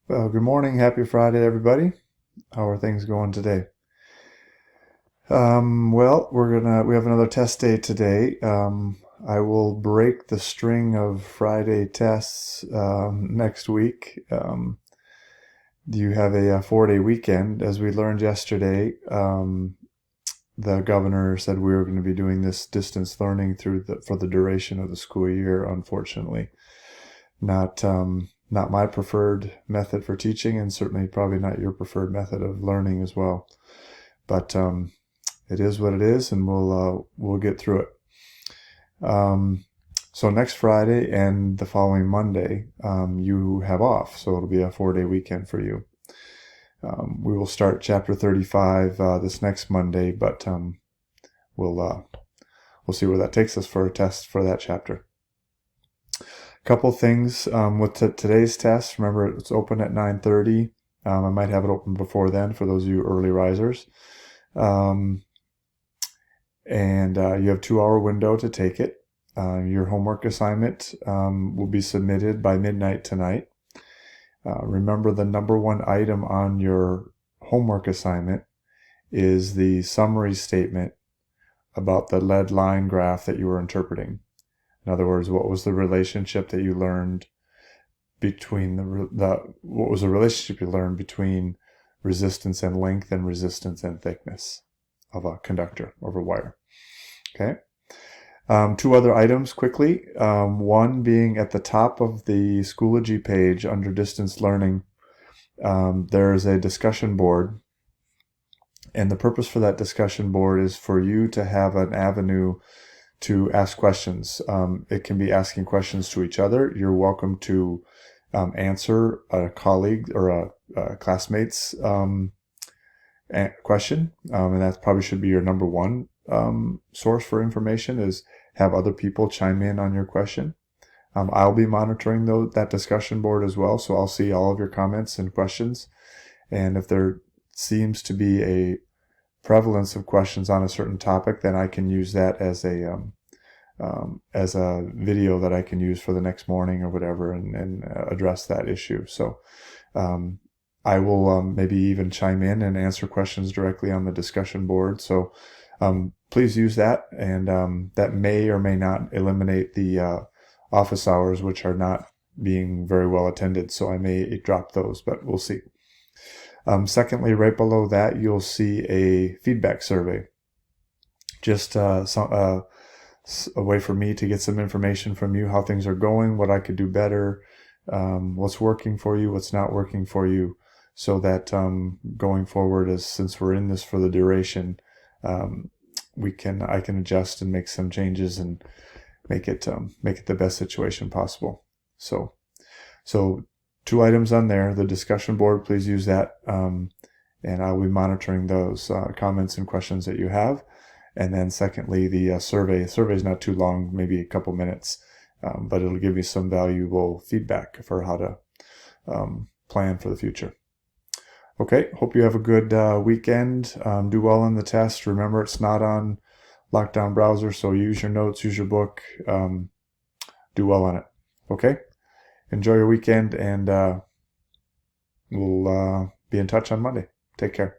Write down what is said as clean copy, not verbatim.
Well, good morning. Happy Friday, everybody. How are things going today? We have another test day today. I will break the string of Friday tests next week. You have a 4-day weekend. As we learned yesterday, the governor said we were going to be doing this distance learning for the duration of the school year. Unfortunately, not my preferred method for teaching, and certainly probably not your preferred method of learning as well. But it is what it is, and we'll get through it. So next Friday and the following Monday, you have off, so it'll be a 4-day weekend for you. We will start chapter 35 this next Monday, but we'll see where that takes us for a test for that chapter. Couple things with today's test. Remember, it's open at 9:30. I might have it open before then for those of you early risers. And you have 2-hour window to take it. Your homework assignment will be submitted by midnight tonight. Remember, the number one item on your homework assignment is the summary statement about the lead line graph that you were interpreting. In other words, what was the relationship that you learned between what was the relationship you learned between resistance and length and resistance and thickness of a conductor, of a wire. Okay. 2 other items quickly. One being at the top of the Schoology page under distance learning, there's a discussion board. And the purpose for that discussion board is for you to have an avenue to ask questions. It can be asking questions to each other. You're welcome to answer a colleague or a classmate's question, and that probably should be your number one source for information, is have other people chime in on your question. I'll be monitoring that discussion board as well, so I'll see all of your comments and questions. And if there seems to be a prevalence of questions on a certain topic, then I can use that as a video that I can use for the next morning or whatever, and address that issue. So I will maybe even chime in and answer questions directly on the discussion board. So please use that, and that may or may not eliminate the office hours, which are not being very well attended. So I may drop those, but we'll see. Secondly, right below that, you'll see a feedback survey. Just a way for me to get some information from you, how things are going, what I could do better, what's working for you, what's not working for you, so that going forward, since we're in this for the duration, I can adjust and make some changes and make it the best situation possible. So 2 items on there. The discussion board, please use that, and I'll be monitoring those comments and questions that you have. And then secondly, the survey. The survey is not too long, maybe a couple minutes, but it'll give you some valuable feedback for how to plan for the future. Okay, hope you have a good weekend. Do well on the test. Remember, it's not on Lockdown Browser, so use your notes, use your book. Do well on it. Okay? Enjoy your weekend, and we'll be in touch on Monday. Take care.